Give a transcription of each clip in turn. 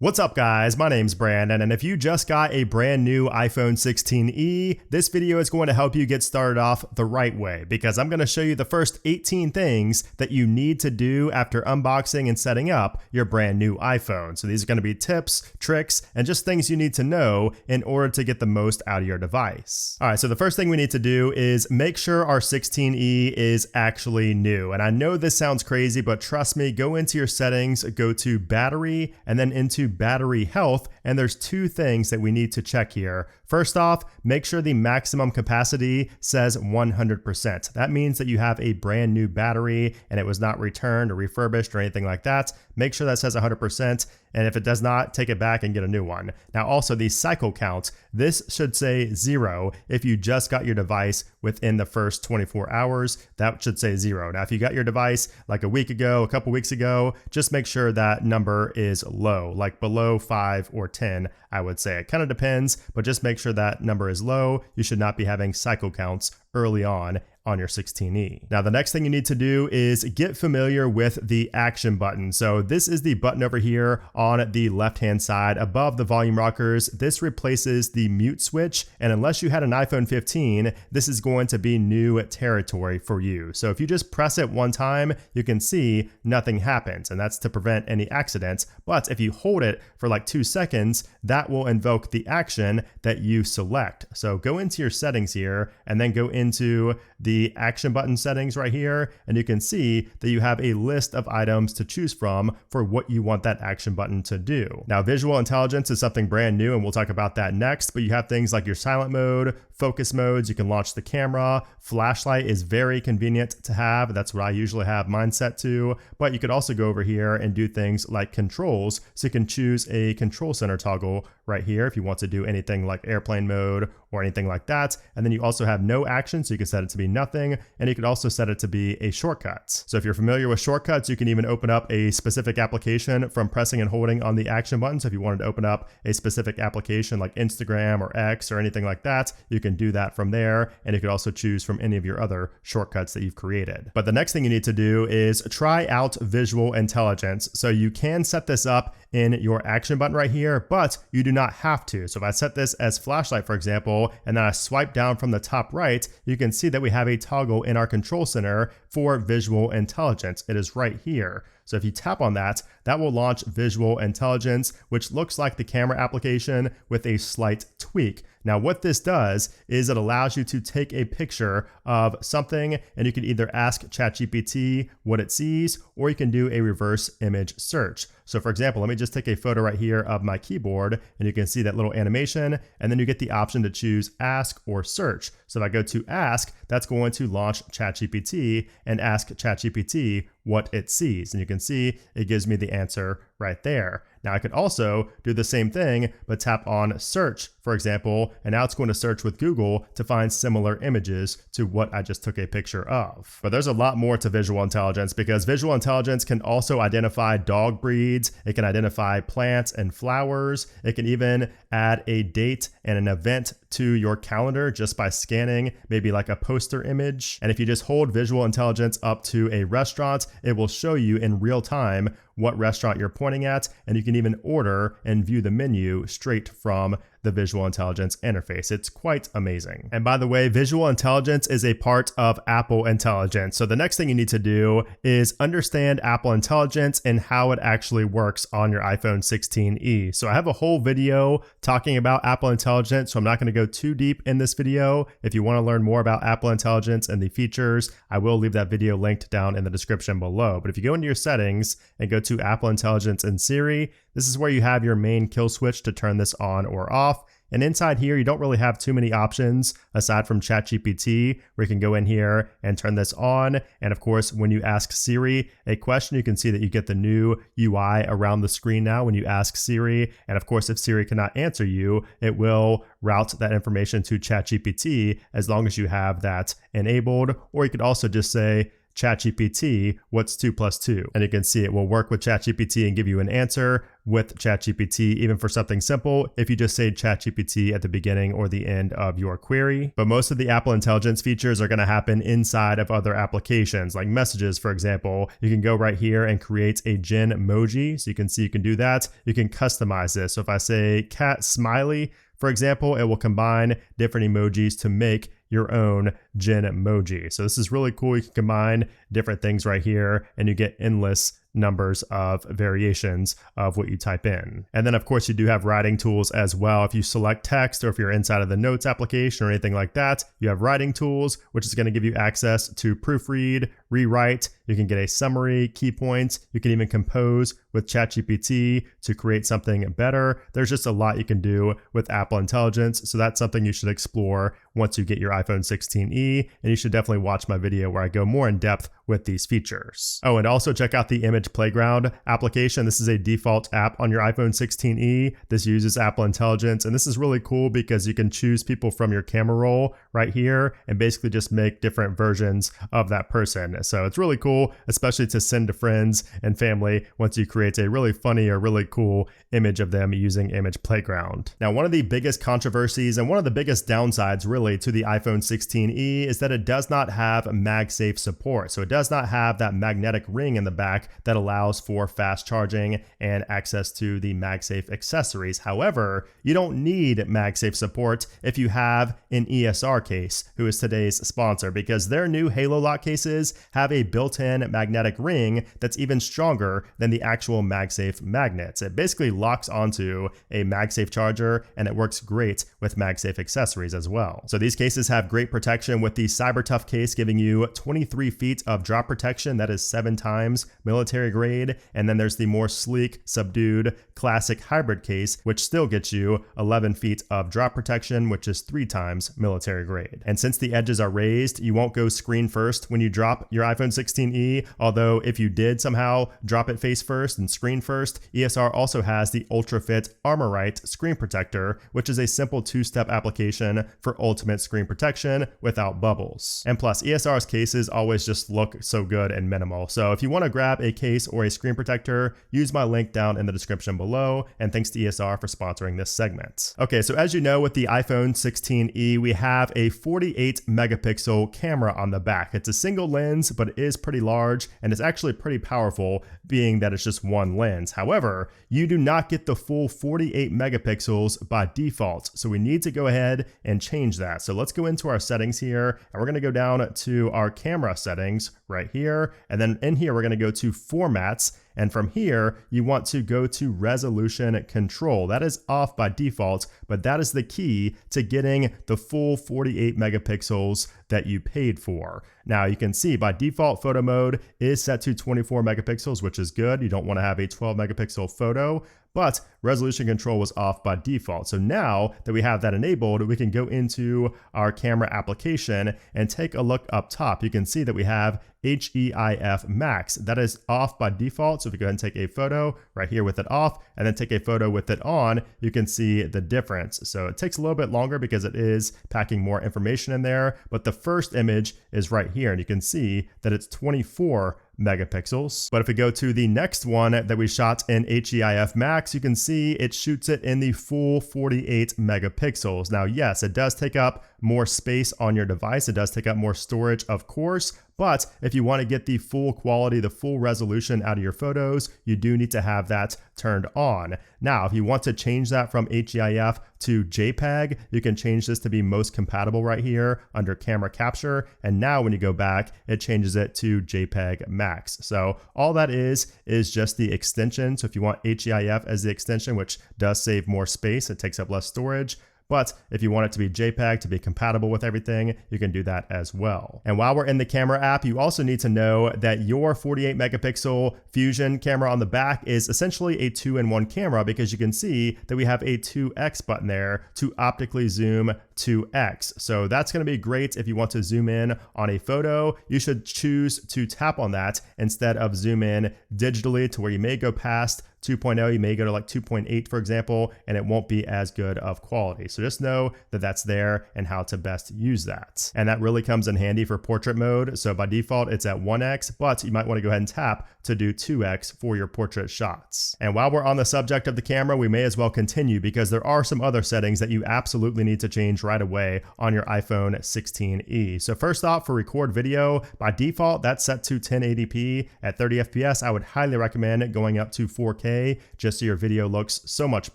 What's up guys, my name's Brandon, and if you just got a brand new iPhone 16e, this video is going to help you get started off the right way because I'm going to show you the first 18 things that you need to do after unboxing and setting up your brand new iPhone. So these are going to be tips, tricks, and just things you need to know in order to get the most out of your device. Alright, so the first thing we need to do is make sure our 16e is actually new. And I know this sounds crazy, but trust me, go into your settings, go to battery, and then into battery health, and there's two things that we need to check here. First off, make sure the maximum capacity says 100%. That means that you have a brand new battery and it was not returned or refurbished or anything like that. Make sure that says 100%, and if it does not, take it back and get a new one. Now also the cycle count, this should say 0 if you just got your device within the first 24 hours, that should say 0. Now if you got your device like a week ago, a couple weeks ago, just make sure that number is low, like below 5 or 10, I would say. It kind of depends, but just make sure that number is low. You should not be having cycle counts early on your 16e. Now the next thing you need to do is get familiar with the action button. So this is the button over here on the left hand side above the volume rockers. This replaces the mute switch, and unless you had an iPhone 15, this is going to be new territory for you. So if you just press it one time, you can see nothing happens, and that's to prevent any accidents. But if you hold it for like 2 seconds, that will invoke the action that you select. So go into your settings here and then go into the action button settings right here, and you can see that you have a list of items to choose from for what you want that action button to do. Now visual intelligence is something brand new, and we'll talk about that next, but you have things like your silent mode, focus modes, you can launch the camera, flashlight is very convenient to have, that's what I usually have mine set to, but you could also go over here and do things like controls, so you can choose a control center toggle right here if you want to do anything like airplane mode or anything like that, and then you also have no action, so you can set it to be nothing, and you could also set it to be a shortcut. So if you're familiar with shortcuts, you can even open up a specific application from pressing and holding on the action button. So if you wanted to open up a specific application like Instagram or X or anything like that, you can do that from there, and you could also choose from any of your other shortcuts that you've created. But the next thing you need to do is try out visual intelligence. So you can set this up in your action button right here, but you do not have to. So if I set this as flashlight, for example, and then I swipe down from the top right, you can see that we have a toggle in our control center for visual intelligence. It is right here. So if you tap on that, that will launch visual intelligence, which looks like the camera application with a slight tweak. Now what this does is it allows you to take a picture of something, and you can either ask ChatGPT what it sees, or you can do a reverse image search. So for example, let me just take a photo right here of my keyboard, and you can see that little animation, and then you get the option to choose ask or search. So if I go to ask, that's going to launch ChatGPT and ask ChatGPT what it sees. And you can see it gives me the answer right there. Now I could also do the same thing, but tap on search, for example, and now it's going to search with Google to find similar images to what I just took a picture of. But there's a lot more to visual intelligence, because visual intelligence can also identify dog breeds, it can identify plants and flowers, it can even add a date and an event to your calendar just by scanning maybe like a poster image. And if you just hold visual intelligence up to a restaurant, it will show you in real time what restaurant you're pointing at, and you can even order and view the menu straight from the visual intelligence interface. It's quite amazing. And by the way, visual intelligence is a part of Apple Intelligence. So the next thing you need to do is understand Apple Intelligence and how it actually works on your iPhone 16e. So I have a whole video talking about Apple Intelligence, so I'm not going to go too deep in this video. If you want to learn more about Apple Intelligence and the features, I will leave that video linked down in the description below. But if you go into your settings and go to Apple Intelligence and Siri, this is where you have your main kill switch to turn this on or off. And inside here, you don't really have too many options aside from ChatGPT, where you can go in here and turn this on. And of course, when you ask Siri a question, you can see that you get the new UI around the screen now when you ask Siri. And of course, if Siri cannot answer you, it will route that information to ChatGPT as long as you have that enabled. Or you could also just say, ChatGPT, what's 2 plus 2? And you can see it will work with ChatGPT and give you an answer with ChatGPT, even for something simple, if you just say ChatGPT at the beginning or the end of your query. But most of the Apple Intelligence features are going to happen inside of other applications, like Messages, for example. You can go right here and create a Gen emoji. So you can see you can do that. You can customize this. So if I say cat smiley, for example, it will combine different emojis to make your own Gen emoji. So this is really cool. You can combine different things right here and you get endless numbers of variations of what you type in. And then of course you do have writing tools as well. If you select text or if you're inside of the notes application or anything like that, you have writing tools, which is going to give you access to proofread, rewrite. You can get a summary, key points. You can even compose with ChatGPT to create something better. There's just a lot you can do with Apple Intelligence. So that's something you should explore once you get your iPhone 16e. And you should definitely watch my video where I go more in depth with these features. Oh, and also check out the Image Playground application. This is a default app on your iPhone 16e. This uses Apple Intelligence, and this is really cool because you can choose people from your camera roll right here and basically just make different versions of that person. So it's really cool, especially to send to friends and family once you create a really funny or really cool image of them using Image Playground. Now, one of the biggest controversies and one of the biggest downsides really to the iPhone 16e is that it does not have MagSafe support. So it does not have that magnetic ring in the back that allows for fast charging and access to the MagSafe accessories. However, you don't need MagSafe support if you have an ESR case, who is today's sponsor, because their new Halo Lock cases have a built-in magnetic ring that's even stronger than the actual MagSafe magnets. It basically locks onto a MagSafe charger and it works great with MagSafe accessories as well. So these cases have great protection with the CyberTough case giving you 23 feet of drop protection. That is 7 times military grade. And then there's the more sleek, subdued, classic hybrid case, which still gets you 11 feet of drop protection, which is 3 times military grade. And since the edges are raised, you won't go screen first when you drop your iPhone 16e. Although if you did somehow drop it face first and screen first, ESR also has the UltraFit Armorite screen protector, which is a simple 2-step application for ultimate screen protection without bubbles. And plus, ESR's cases always just look so good and minimal. So if you want to grab a case or a screen protector, use my link down in the description below. And thanks to ESR for sponsoring this segment. Okay, so as you know, with the iPhone 16e, we have a 48 megapixel camera on the back. It's a single lens, but it is pretty large and it's actually pretty powerful, being that it's just one lens. However, you do not get the full 48 megapixels by default. So we need to go ahead and change that. So let's go into our settings here and we're going to go down to our camera settings right here. And then in here, we're going to go to formats. And from here, you want to go to resolution control. That is off by default, but that is the key to getting the full 48 megapixels that you paid for. Now you can see by default photo mode is set to 24 megapixels, which is good. You don't want to have a 12 megapixel photo, but resolution control was off by default. So now that we have that enabled, we can go into our camera application and take a look up top. You can see that we have HEIF max. That is off by default. So if we go ahead and take a photo right here with it off and then take a photo with it on, you can see the difference. So it takes a little bit longer because it is packing more information in there, but the first image is right here and you can see that it's 24 megapixels. But if we go to the next one that we shot in HEIF max, you can see it shoots it in the full 48 megapixels. Now, yes, it does take up more space on your device. It does take up more storage, of course, but if you want to get the full quality, the full resolution out of your photos, you do need to have that turned on. Now, if you want to change that from HEIF to JPEG, you can change this to be most compatible right here under camera capture. And now when you go back, it changes it to JPEG max. So all that is just the extension. So if you want HEIF as the extension, which does save more space, it takes up less storage. But if you want it to be JPEG to be compatible with everything, you can do that as well. And while we're in the camera app, you also need to know that your 48 megapixel Fusion camera on the back is essentially a 2-in-1 camera, because you can see that we have a 2x button there to optically zoom 2x. So that's going to be great if you want to zoom in on a photo. You should choose to tap on that instead of zoom in digitally to where you may go past 2.0, you may go to like 2.8, for example, and it won't be as good of quality. So just know that that's there and how to best use that. And that really comes in handy for portrait mode. So by default, it's at 1x, but you might want to go ahead and tap to do 2x for your portrait shots. And while we're on the subject of the camera, we may as well continue because there are some other settings that you absolutely need to change right away on your iPhone 16e. So first off, for record video, by default, that's set to 1080p at 30 FPS. I would highly recommend going up to 4K just so your video looks so much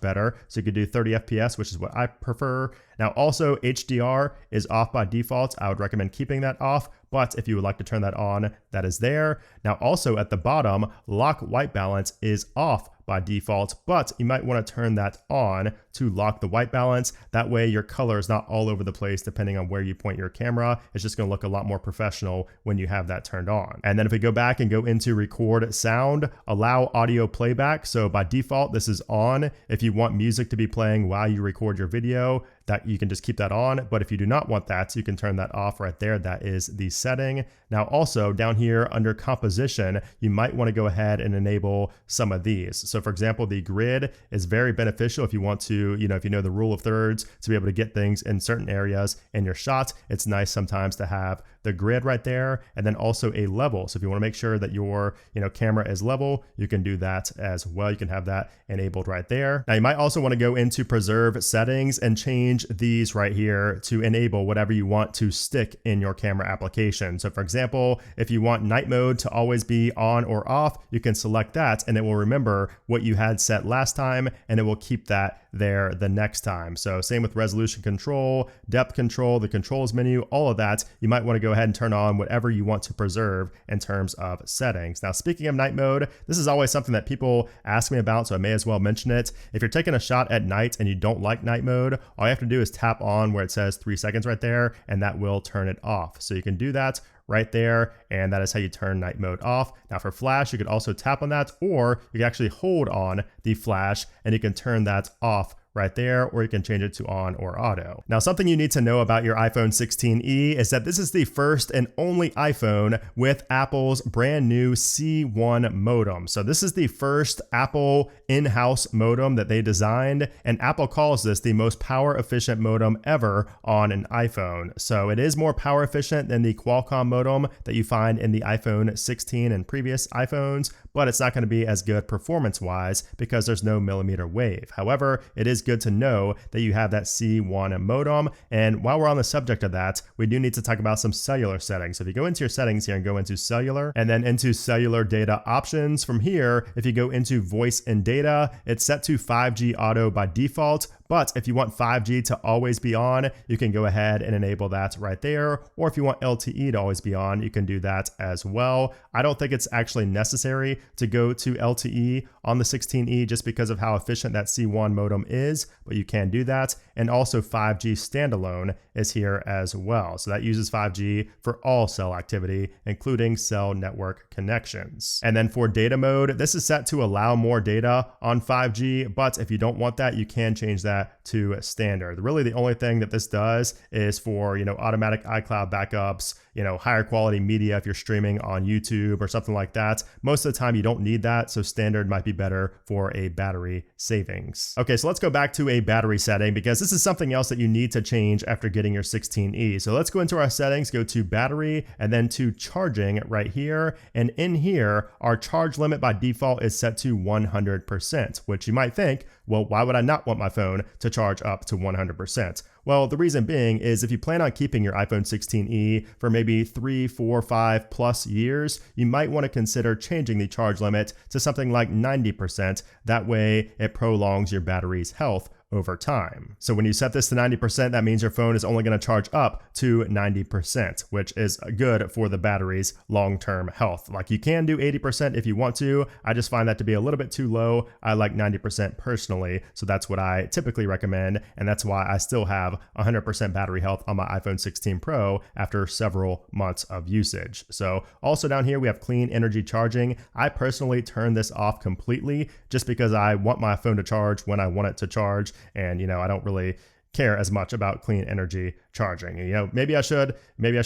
better. So you could do 30 FPS, which is what I prefer. Now also HDR is off by default. I would recommend keeping that off, but if you would like to turn that on, that is there. Now also at the bottom, lock white balance is off by default, but you might want to turn that on to lock the white balance. That way your color is not all over the place depending on where you point your camera. It's just going to look a lot more professional when you have that turned on. And then if we go back and go into record sound, allow audio playback. So by default, this is on. If you want music to be playing while you record your video, that you can just keep that on. But if you do not want that, you can turn that off right there. That is the setting. Now also down here under composition, you might want to go ahead and enable some of these. So for example, the grid is very beneficial if you want to, if you know the rule of thirds, to be able to get things in certain areas in your shot. It's nice sometimes to have the grid right there, and then also a level. So if you want to make sure that your camera is level, you can do that as well. You can have that enabled right there. Now you might also want to go into preserve settings and change these right here to enable whatever you want to stick in your camera application. So for example, if you want night mode to always be on or off, you can select that and it will remember what you had set last time and it will keep that there the next time. So same with resolution control, depth control, the controls menu, all of that. You might want to go ahead and turn on whatever you want to preserve in terms of settings. Now, speaking of night mode, this is always something that people ask me about, so I may as well mention it. If you're taking a shot at night and you don't like night mode, all you have to do is tap on where it says 3 seconds right there, and that will turn it off. So you can do that right there, and that is how you turn night mode off. Now for flash, you could also tap on that, or you can actually hold on the flash and you can turn that off right there, or you can change it to on or auto. Now, something you need to know about your iPhone 16e is that this is the first and only iPhone with Apple's brand new C1 modem. So this is the first Apple in-house modem that they designed, and Apple calls this the most power efficient modem ever on an iPhone. So it is more power efficient than the Qualcomm modem that you find in the iPhone 16 and previous iPhones, but it's not going to be as good performance-wise because there's no millimeter wave. However, it is good to know that you have that C1 modem. And while we're on the subject of that, we do need to talk about some cellular settings. So if you go into your settings here and go into cellular and then into cellular data options, from here, if you go into voice and data, it's set to 5G auto by default. But if you want 5G to always be on, you can go ahead and enable that right there. Or if you want LTE to always be on, you can do that as well. I don't think it's actually necessary to go to LTE on the 16e just because of how efficient that C1 modem is, but you can do that. And also 5G standalone is here as well. So that uses 5G for all cell activity, including cell network connections. And then for data mode, this is set to allow more data on 5G, but if you don't want that, you can change that to standard. Really, the only thing that this does is for, automatic iCloud backups, higher quality media if you're streaming on YouTube or something like that. Most of the time you don't need that, so standard might be better for a battery savings. Okay, so let's go back to a battery setting because this is something else that you need to change after getting your 16e. So let's go into our settings, go to battery and then to charging right here. And in here, our charge limit by default is set to 100%, which you might think, well, why would I not want my phone to charge up to 100%? Well, the reason being is if you plan on keeping your iPhone 16e for maybe 3, 4, 5 plus years, you might want to consider changing the charge limit to something like 90%. That way it prolongs your battery's health over time. So when you set this to 90%, that means your phone is only going to charge up to 90%, which is good for the battery's long-term health. Like you can do 80% if you want to. I just find that to be a little bit too low. I like 90% personally, so that's what I typically recommend, and that's why I still have 100% battery health on my iPhone 16 Pro after several months of usage. So also down here, we have clean energy charging. I personally turn this off completely just because I want my phone to charge when I want it to charge. And, I don't really care as much about clean energy charging. Maybe I should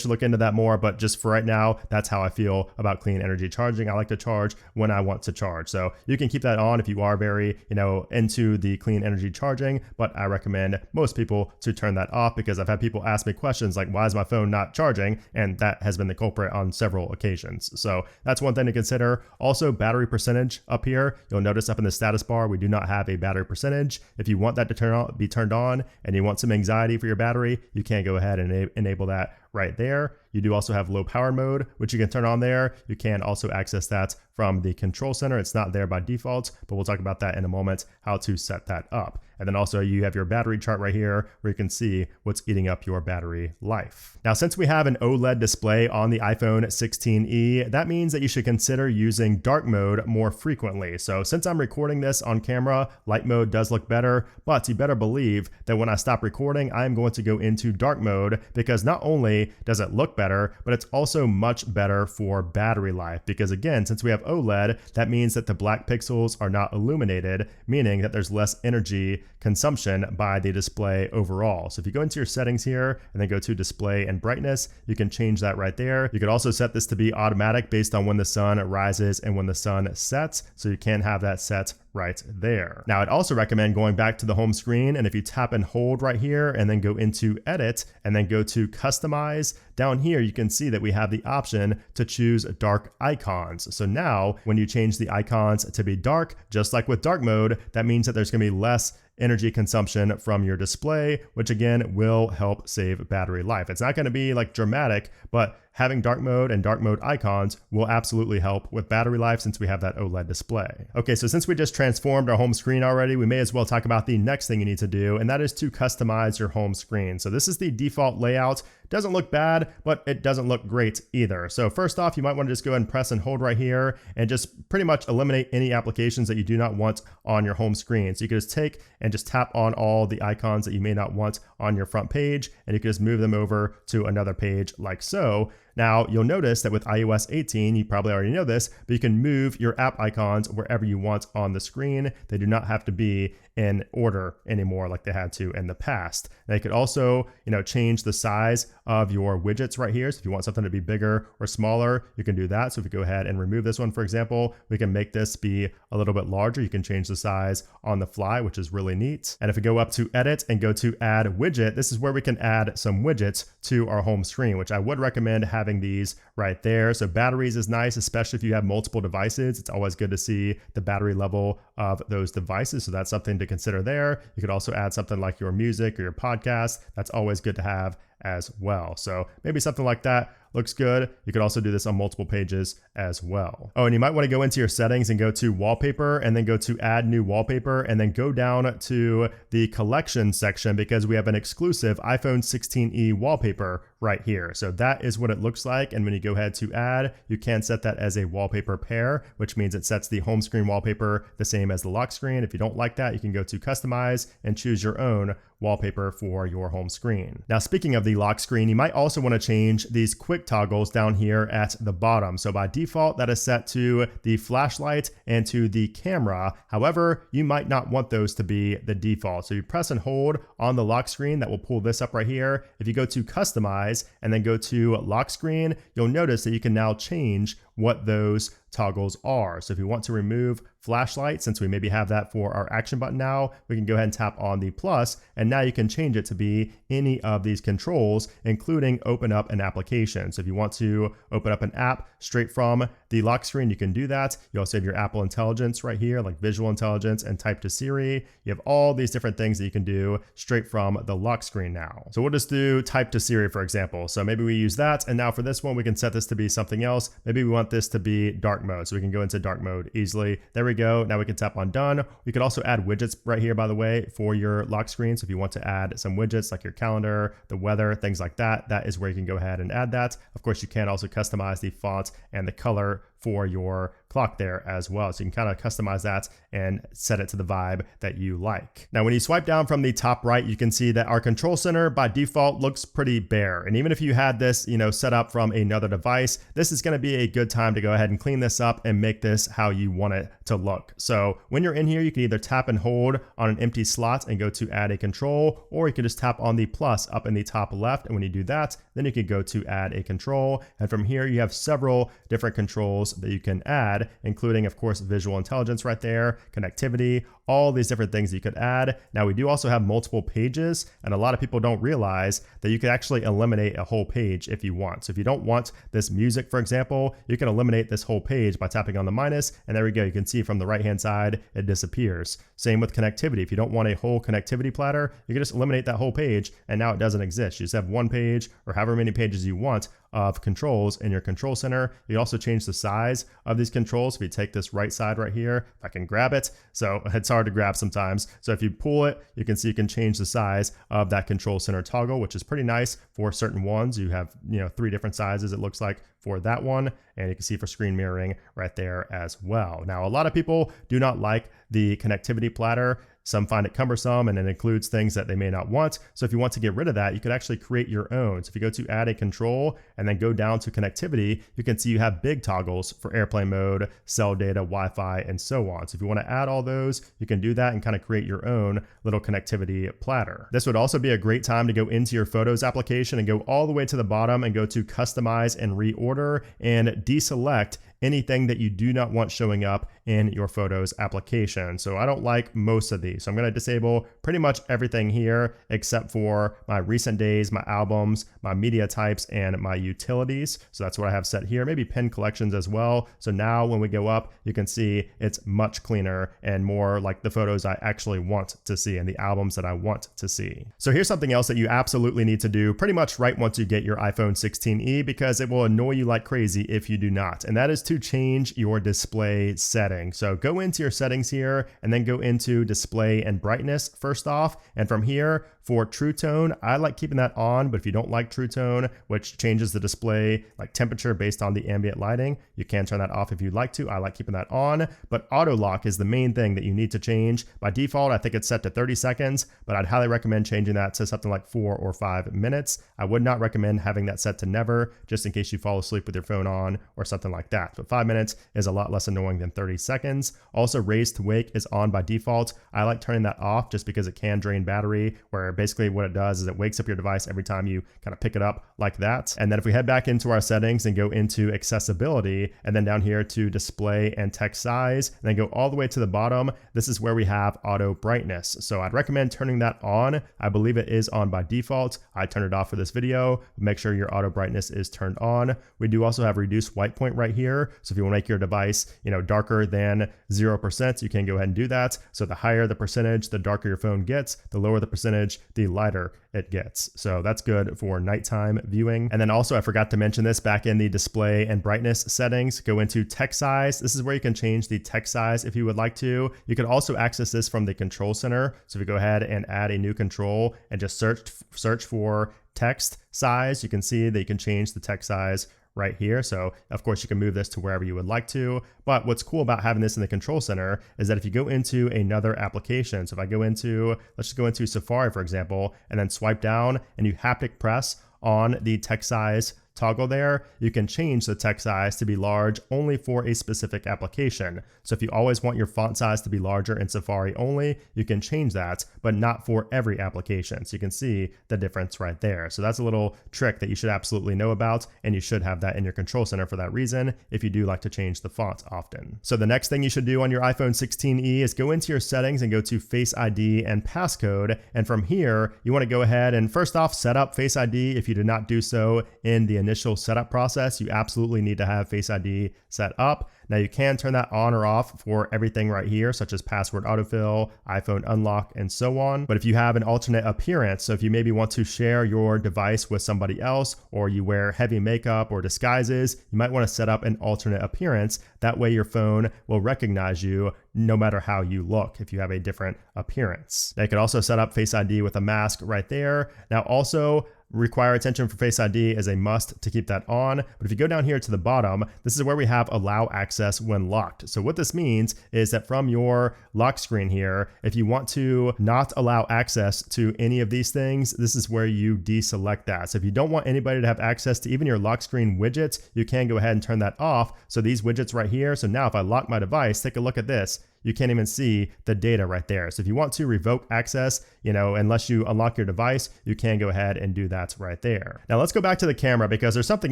look into that more, but just for right now, that's how I feel about clean energy charging. I like to charge when I want to charge. So you can keep that on if you are very, into the clean energy charging, but I recommend most people to turn that off because I've had people ask me questions like, why is my phone not charging? And that has been the culprit on several occasions. So that's one thing to consider. Also, battery percentage up here. You'll notice up in the status bar, we do not have a battery percentage. If you want that to be turned on and you want some anxiety for your battery, you can go ahead and enable that right there. You do also have low power mode, which you can turn on there. You can also access that from the control center. It's not there by default, but we'll talk about that in a moment, how to set that up. And then also you have your battery chart right here where you can see what's eating up your battery life. Now, since we have an OLED display on the iPhone 16e, that means that you should consider using dark mode more frequently. So since I'm recording this on camera, light mode does look better, but you better believe that when I stop recording, I'm going to go into dark mode because not only does it look better, but it's also much better for battery life. Because again, since we have OLED, that means that the black pixels are not illuminated, meaning that there's less energy consumption by the display overall. So if you go into your settings here and then go to display and brightness, you can change that right there. You could also set this to be automatic based on when the sun rises and when the sun sets. So you can have that set right there. Now, I'd also recommend going back to the home screen, and if you tap and hold right here and then go into edit and then go to customize, down here you can see that we have the option to choose dark icons. So now when you change the icons to be dark, just like with dark mode, that means that there's going to be less energy consumption from your display, which again will help save battery life. It's not going to be like dramatic, but having dark mode and dark mode icons will absolutely help with battery life since we have that OLED display. Okay, so since we just transformed our home screen already, we may as well talk about the next thing you need to do, and that is to customize your home screen. So this is the default layout. Doesn't look bad, but it doesn't look great either. So first off, you might want to just go ahead and press and hold right here and just pretty much eliminate any applications that you do not want on your home screen. So you can just take and just tap on all the icons that you may not want on your front page, and you can just move them over to another page like so. Now, you'll notice that with iOS 18, you probably already know this, but you can move your app icons wherever you want on the screen. They do not have to be in order anymore like they had to in the past. Now, you could also, change the size of your widgets right here. So if you want something to be bigger or smaller, you can do that. So if we go ahead and remove this one, for example, we can make this be a little bit larger. You can change the size on the fly, which is really neat. And if we go up to edit and go to add widget, this is where we can add some widgets to our home screen, which I would recommend having these right there. So batteries is nice, especially if you have multiple devices. It's always good to see the battery level of those devices. So that's something to consider there. You could also add something like your music or your podcast. That's always good to have as well. So maybe something like that looks good. You could also do this on multiple pages as well. Oh, and you might want to go into your settings and go to wallpaper and then go to add new wallpaper and then go down to the collection section because we have an exclusive iPhone 16e wallpaper right here. So that is what it looks like. And when you go ahead to add, you can set that as a wallpaper pair, which means it sets the home screen wallpaper the same as the lock screen. If you don't like that, you can go to customize and choose your own wallpaper for your home screen. Now, speaking of the lock screen, you might also want to change these quick toggles down here at the bottom. So by default, that is set to the flashlight and to the camera. However, you might not want those to be the default. So you press and hold on the lock screen, that will pull this up right here. If you go to customize and then go to lock screen, you'll notice that you can now change what those toggles are. So if you want to remove flashlight, since we maybe have that for our action button now, we can go ahead and tap on the plus, and now you can change it to be any of these controls, including open up an application. So if you want to open up an app straight from the lock screen, you can do that. You also have your Apple Intelligence right here, like visual intelligence and type to Siri. You have all these different things that you can do straight from the lock screen now. So we'll just do type to Siri, for example. So maybe we use that. And now for this one, we can set this to be something else. Maybe we want this to be dark mode. So we can go into dark mode easily. There we go. Now we can tap on done. We could also add widgets right here, by the way, for your lock screen. So if you want to add some widgets like your calendar, the weather, things like that, that is where you can go ahead and add that. Of course, you can also customize the font and the color for your clock there as well. So you can kind of customize that and set it to the vibe that you like. Now, when you swipe down from the top right, you can see that our control center by default looks pretty bare. And even if you had this, set up from another device, this is going to be a good time to go ahead and clean this up and make this how you want it to look. So when you're in here, you can either tap and hold on an empty slot and go to add a control, or you can just tap on the plus up in the top left. And when you do that, then you can go to add a control. And from here, you have several different controls that you can add, including, of course, visual intelligence right there, connectivity, all these different things you could add. Now, we do also have multiple pages, and a lot of people don't realize that you could actually eliminate a whole page if you want. So if you don't want this music, for example, you can eliminate this whole page by tapping on the minus, and there we go. You can see from the right-hand side, it disappears. Same with connectivity. If you don't want a whole connectivity platter, you can just eliminate that whole page, and now it doesn't exist. You just have one page or however many pages you want of controls in your control center. You also change the size of these controls. If you take this right side right here, I can grab it. So it's hard to grab sometimes. So if you pull it, you can see you can change the size of that control center toggle, which is pretty nice for certain ones. You have, 3 different sizes, it looks like, for that one. And you can see for screen mirroring right there as well. Now, a lot of people do not like the connectivity platter. Some find it cumbersome, and it includes things that they may not want. So if you want to get rid of that, you could actually create your own. So if you go to add a control and then go down to connectivity, you can see you have big toggles for airplane mode, cell data, Wi-Fi, and so on. So if you want to add all those, you can do that and kind of create your own little connectivity platter. This would also be a great time to go into your Photos application and go all the way to the bottom and go to customize and reorder and deselect anything that you do not want showing up in your Photos application. So I don't like most of these. So I'm going to disable pretty much everything here except for my recent days, my albums, my media types, and my utilities. So that's what I have set here. Maybe pin collections as well. So now when we go up, you can see it's much cleaner and more like the photos I actually want to see and the albums that I want to see. So here's something else that you absolutely need to do pretty much right once you get your iPhone 16e, because it will annoy you like crazy if you do not. And that is to change your display setting. So go into your settings here and then go into display and brightness first off. And from here, for True Tone, I like keeping that on, but if you don't like True Tone, which changes the display like temperature based on the ambient lighting, you can turn that off if you'd like to. I like keeping that on, but auto lock is the main thing that you need to change. By default, I think it's set to 30 seconds, but I'd highly recommend changing that to something like 4 or 5 minutes. I would not recommend having that set to never, just in case you fall asleep with your phone on or something like that. But 5 minutes is a lot less annoying than 30 seconds. Also, raise to wake is on by default. I like turning that off just because it can drain battery, where basically what it does is it wakes up your device every time you kind of pick it up like that. And then if we head back into our settings and go into accessibility, and then down here to display and text size, and then go all the way to the bottom, this is where we have auto brightness. So I'd recommend turning that on. I believe it is on by default. I turned it off for this video. Make sure your auto brightness is turned on. We do also have reduce white point right here. So if you want to make your device, darker than 0%, you can go ahead and do that. So the higher the percentage, the darker your phone gets, the lower the percentage, the lighter it gets. So that's good for nighttime viewing. And then also, I forgot to mention this back in the display and brightness settings, go into text size. This is where you can change the text size if you would like to. You can also access this from the control center. So if you go ahead and add a new control and just search for text size, you can see that you can change the text size right here. So of course you can move this to wherever you would like to, but what's cool about having this in the control center is that if you go into another application, so if I go into, let's just go into Safari, for example, and then swipe down and you haptic press on the text size toggle there, you can change the text size to be large only for a specific application. So if you always want your font size to be larger in Safari only, you can change that, but not for every application. So you can see the difference right there. So that's a little trick that you should absolutely know about, and you should have that in your control center for that reason if you do like to change the font often. So the next thing you should do on your iPhone 16e is go into your settings and go to Face ID and passcode. And from here, you want to go ahead and first off, set up Face ID. If you did not do so in the initial setup process, you absolutely need to have Face ID set up. Now you can turn that on or off for everything right here, such as password autofill, iPhone unlock, and so on. But if you have an alternate appearance, so if you maybe want to share your device with somebody else, or you wear heavy makeup or disguises, you might want to set up an alternate appearance. That way your phone will recognize you no matter how you look if you have a different appearance. Now you can also set up Face ID with a mask right there. Now also, require attention for Face ID is a must to keep that on. But if you go down here to the bottom, this is where we have allow access when locked. So what this means is that from your lock screen here, if you want to not allow access to any of these things, this is where you deselect that. So if you don't want anybody to have access to even your lock screen widgets, you can go ahead and turn that off. So these widgets right here, so now if I lock my device, take a look at this. You can't even see the data right there. So if you want to revoke access, unless you unlock your device, you can go ahead and do that right there. Now let's go back to the camera because there's something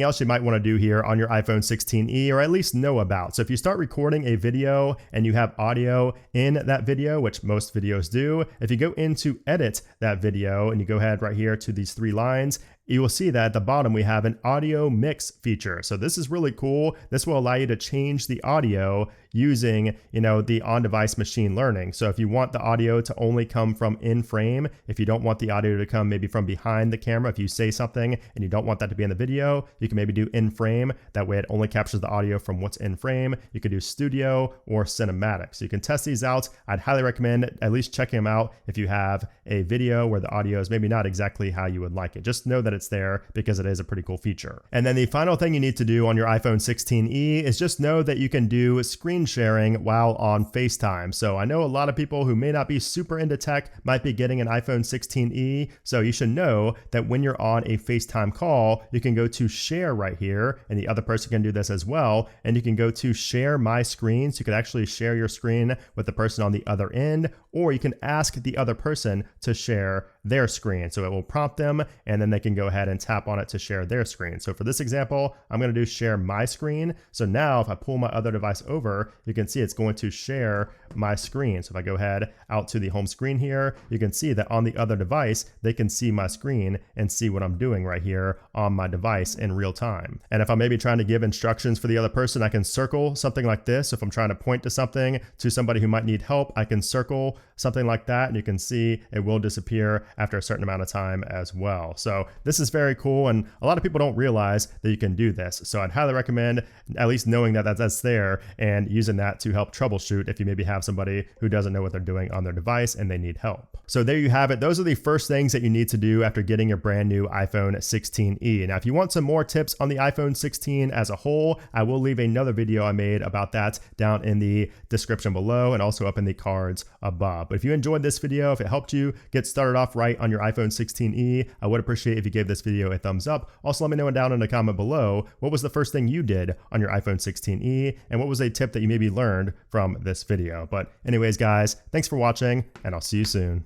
else you might want to do here on your iPhone 16e, or at least know about. So if you start recording a video and you have audio in that video, which most videos do, if you go into edit that video and you go ahead right here to these 3 lines, you will see that at the bottom we have an audio mix feature. So this is really cool. This will allow you to change the audio using, the on-device machine learning. So if you want the audio to only come from in frame, if you don't want the audio to come maybe from behind the camera, if you say something and you don't want that to be in the video, you can maybe do in frame. That way it only captures the audio from what's in frame. You could do studio or cinematic. So you can test these out. I'd highly recommend at least checking them out if you have a video where the audio is maybe not exactly how you would like it. Just know that it's there because it is a pretty cool feature. And then the final thing you need to do on your iPhone 16e is just know that you can do screen sharing while on FaceTime. So I know a lot of people who may not be super into tech might be getting an iPhone 16e. So you should know that when you're on a FaceTime call, you can go to share right here, and the other person can do this as well. And you can go to share my screen. So you can actually share your screen with the person on the other end, or you can ask the other person to share their screen. So it will prompt them and then they can go ahead and tap on it to share their screen. So for this example, I'm going to do share my screen. So now if I pull my other device over, you can see it's going to share my screen. So if I go ahead out to the home screen here, you can see that on the other device, they can see my screen and see what I'm doing right here on my device in real time. And if I'm maybe trying to give instructions for the other person, I can circle something like this. So if I'm trying to point to something to somebody who might need help, I can circle something like that, and you can see it will disappear after a certain amount of time as well. So this is very cool, and a lot of people don't realize that you can do this. So I'd highly recommend at least knowing that that's there and using that to help troubleshoot if you maybe have somebody who doesn't know what they're doing on their device and they need help. So there you have it. Those are the first things that you need to do after getting your brand new iPhone 16e. Now, if you want some more tips on the iPhone 16 as a whole, I will leave another video I made about that down in the description below and also up in the cards above. But if you enjoyed this video, if it helped you get started off right on your iPhone 16e, I would appreciate if you gave this video a thumbs up. Also, let me know down in the comment below, what was the first thing you did on your iPhone 16e, and what was a tip that you maybe learned from this video. But anyways, guys, thanks for watching, and I'll see you soon.